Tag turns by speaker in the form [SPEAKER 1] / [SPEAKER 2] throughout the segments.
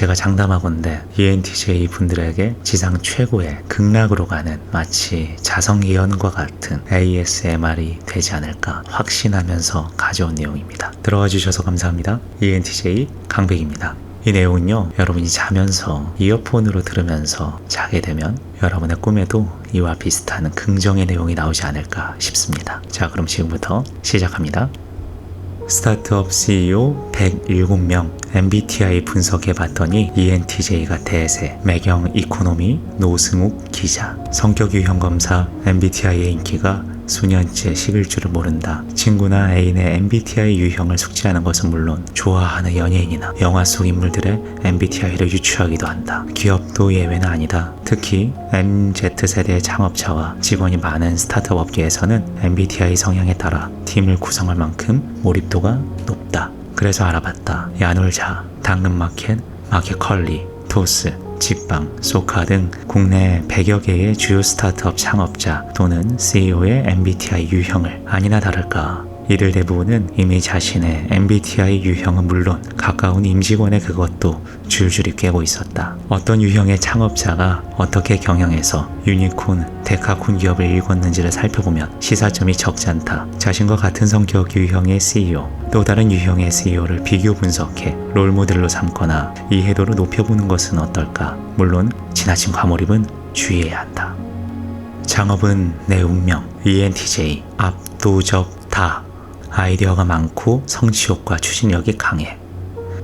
[SPEAKER 1] 제가 장담하건대 ENTJ 분들에게 지상 최고의 극락으로 가는 마치 자성예언과 같은 ASMR이 되지 않을까 확신하면서 가져온 내용입니다. 들어와 주셔서 감사합니다. ENTJ 강백입니다. 이 내용은요, 여러분이 자면서 이어폰으로 들으면서 자게 되면 여러분의 꿈에도 이와 비슷한 긍정의 내용이 나오지 않을까 싶습니다. 자, 그럼 지금부터 시작합니다. 스타트업 CEO 107명 MBTI 분석해봤더니 ENTJ가 대세, 매경 이코노미 노승욱 기자, 성격 유형 검사 MBTI의 인기가 수년째 식을 줄을 모른다. 친구나 애인의 MBTI 유형을 숙지하는 것은 물론 좋아하는 연예인이나 영화 속 인물들의 MBTI를 유추하기도 한다. 기업도 예외는 아니다. 특히 MZ세대의 창업자와 직원이 많은 스타트업 업계에서는 MBTI 성향에 따라 팀을 구성할 만큼 몰입도가 높다. 그래서 알아봤다. 야놀자, 당근마켓, 마켓컬리, 토스, 직방, 소카 등 국내 100여 개의 주요 스타트업 창업자 또는 CEO의 MBTI 유형을 아니나 다를까 이들 대부분은 이미 자신의 MBTI 유형은 물론 가까운 임직원의 그것도 줄줄이 꿰고 있었다. 어떤 유형의 창업자가 어떻게 경영해서 유니콘, 데카콘 기업을 일궜는지를 살펴보면 시사점이 적지 않다. 자신과 같은 성격 유형의 CEO, 또 다른 유형의 CEO를 비교 분석해 롤모델로 삼거나 이해도를 높여보는 것은 어떨까? 물론 지나친 과몰입은 주의해야 한다. 창업은 내 운명, ENTJ, 압도적 다. 아이디어가 많고 성취욕과 추진력이 강해.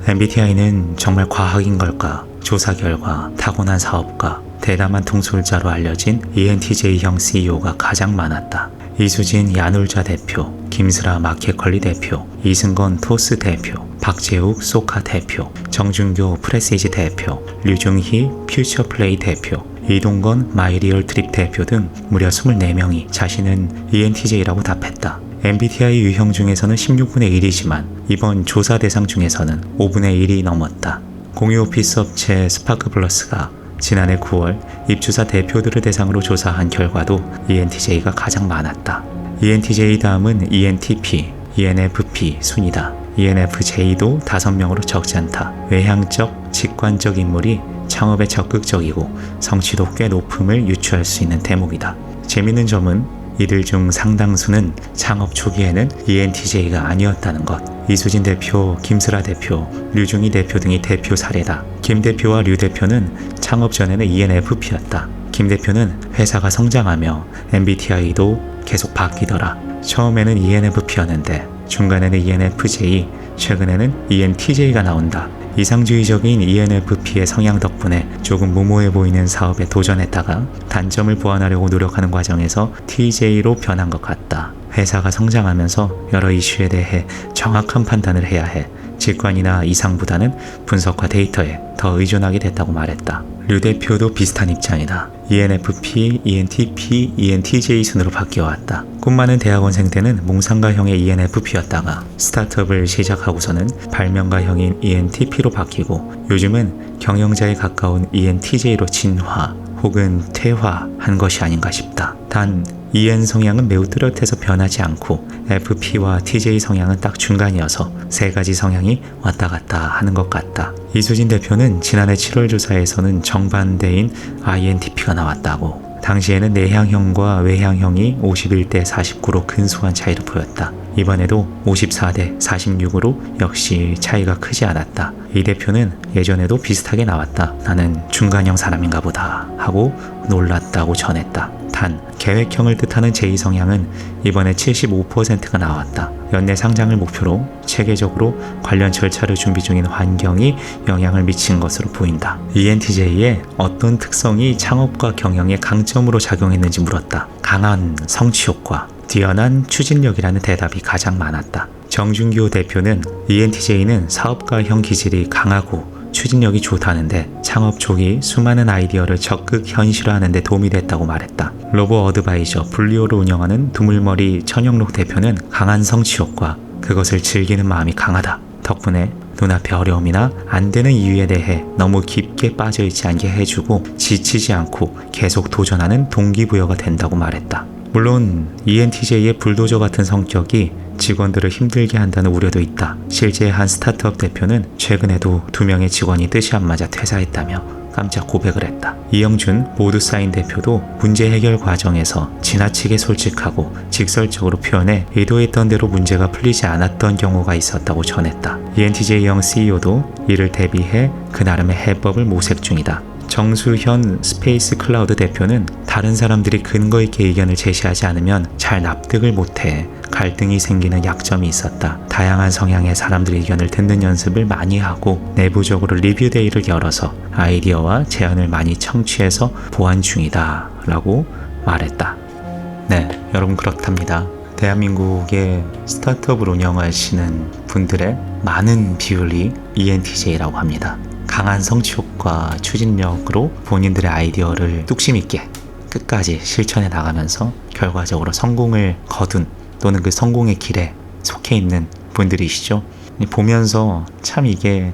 [SPEAKER 1] MBTI는 정말 과학인 걸까? 조사 결과 타고난 사업가, 대담한 통솔자로 알려진 ENTJ형 CEO가 가장 많았다. 이수진 야놀자 대표, 김슬아 마켓컬리 대표, 이승건 토스 대표, 박재욱 소카 대표, 정준교 프레시지 대표, 류중희 퓨처플레이 대표, 이동건 마이리얼 트립 대표 등 무려 24명이 자신은 ENTJ라고 답했다. MBTI 유형 중에서는 16분의 1이지만 이번 조사 대상 중에서는 5분의 1이 넘었다. 공유 오피스 업체 스파크플러스가 지난해 9월 입주사 대표들을 대상으로 조사한 결과도 ENTJ가 가장 많았다. ENTJ 다음은 ENTP, ENFP 순이다. ENFJ도 5명으로 적지 않다. 외향적, 직관적 인물이 창업에 적극적이고 성취도 꽤 높음을 유추할 수 있는 대목이다. 재밌는 점은 이들 중 상당수는 창업 초기에는 ENTJ가 아니었다는 것. 이수진 대표, 김슬아 대표, 류중희 대표 등이 대표 사례다. 김 대표와 류 대표는 창업 전에는 ENFP였다. 김 대표는 회사가 성장하며 MBTI도 계속 바뀌더라. 처음에는 ENFP였는데 중간에는 ENFJ, 최근에는 ENTJ가 나온다. 이상주의적인 ENFP의 성향 덕분에 조금 무모해 보이는 사업에 도전했다가 단점을 보완하려고 노력하는 과정에서 TJ로 변한 것 같다. 회사가 성장하면서 여러 이슈에 대해 정확한 판단을 해야 해 직관이나 이상보다는 분석과 데이터에 더 의존하게 됐다고 말했다. 류 대표도 비슷한 입장이다. ENFP, ENTP, ENTJ 순으로 바뀌어왔다. 꿈 많은 대학원생 때는 몽상가형의 ENFP였다가 스타트업을 시작하고서는 발명가형인 ENTP로 바뀌고 요즘은 경영자에 가까운 ENTJ로 진화 혹은 퇴화한 것이 아닌가 싶다. 단 EN 성향은 매우 뚜렷해서 변하지 않고 FP와 TJ 성향은 딱 중간이어서 세 가지 성향이 왔다 갔다 하는 것 같다. 이수진 대표는 지난해 7월 조사에서는 정반대인 INTP가 나왔다고. 당시에는 내향형과 외향형이 51대 49로 근소한 차이를 보였다. 이번에도 54대 46으로 역시 차이가 크지 않았다. 이 대표는 예전에도 비슷하게 나왔다. 나는 중간형 사람인가 보다 하고 놀랐다고 전했다. 단 계획형을 뜻하는 제2성향은 이번에 75%가 나왔다. 연내 상장을 목표로 체계적으로 관련 절차를 준비 중인 환경이 영향을 미친 것으로 보인다. ENTJ의 어떤 특성이 창업과 경영에 강점으로 작용했는지 물었다. 강한 성취욕과 뛰어난 추진력이라는 대답이 가장 많았다. 정준교 대표는 ENTJ는 사업가형 기질이 강하고 추진력이 좋다는데 창업 초기 수많은 아이디어를 적극 현실화하는 데 도움이 됐다고 말했다. 로보 어드바이저 블리오를 운영하는 두물머리 천영록 대표는 강한 성취욕과 그것을 즐기는 마음이 강하다. 덕분에 눈앞의 어려움이나 안 되는 이유에 대해 너무 깊게 빠져있지 않게 해주고 지치지 않고 계속 도전하는 동기부여가 된다고 말했다. 물론 ENTJ의 불도저 같은 성격이 직원들을 힘들게 한다는 우려도 있다. 실제 한 스타트업 대표는 최근에도 2명의 직원이 뜻이 안 맞아 퇴사했다며 깜짝 고백을 했다. 이영준 모두사인 대표도 문제 해결 과정에서 지나치게 솔직하고 직설적으로 표현해 의도했던 대로 문제가 풀리지 않았던 경우가 있었다고 전했다. ENTJ형 CEO도 이를 대비해 그 나름의 해법을 모색 중이다. 정수현 스페이스 클라우드 대표는 다른 사람들이 근거 있게 의견을 제시하지 않으면 잘 납득을 못해 갈등이 생기는 약점이 있었다. 다양한 성향의 사람들의 의견을 듣는 연습을 많이 하고 내부적으로 리뷰 데이를 열어서 아이디어와 제안을 많이 청취해서 보완 중이다 라고 말했다. 네, 여러분 그렇답니다. 대한민국의 스타트업을 운영하시는 분들의 많은 비율이 ENTJ라고 합니다. 강한 성취욕과 추진력으로 본인들의 아이디어를 뚝심 있게 끝까지 실천해 나가면서 결과적으로 성공을 거둔 또는 그 성공의 길에 속해 있는 분들이시죠. 보면서 참 이게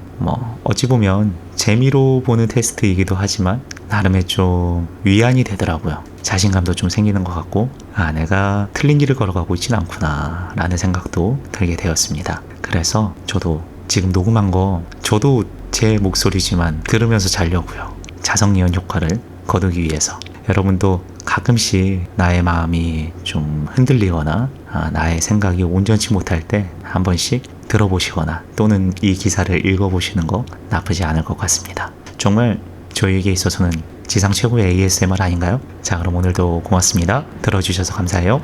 [SPEAKER 1] 어찌 보면 재미로 보는 테스트이기도 하지만 나름의 좀 위안이 되더라고요. 자신감도 좀 생기는 것 같고 내가 틀린 길을 걸어가고 있진 않구나 라는 생각도 들게 되었습니다. 그래서 저도 지금 녹음한 거 저도 제 목소리지만 들으면서 자려고요. 자성이온 효과를 거두기 위해서 여러분도 가끔씩 나의 마음이 좀 흔들리거나 나의 생각이 온전치 못할 때 한 번씩 들어보시거나 또는 이 기사를 읽어보시는 거 나쁘지 않을 것 같습니다. 정말 저에게 있어서는 지상 최고의 ASMR 아닌가요? 자, 그럼 오늘도 고맙습니다. 들어주셔서 감사해요.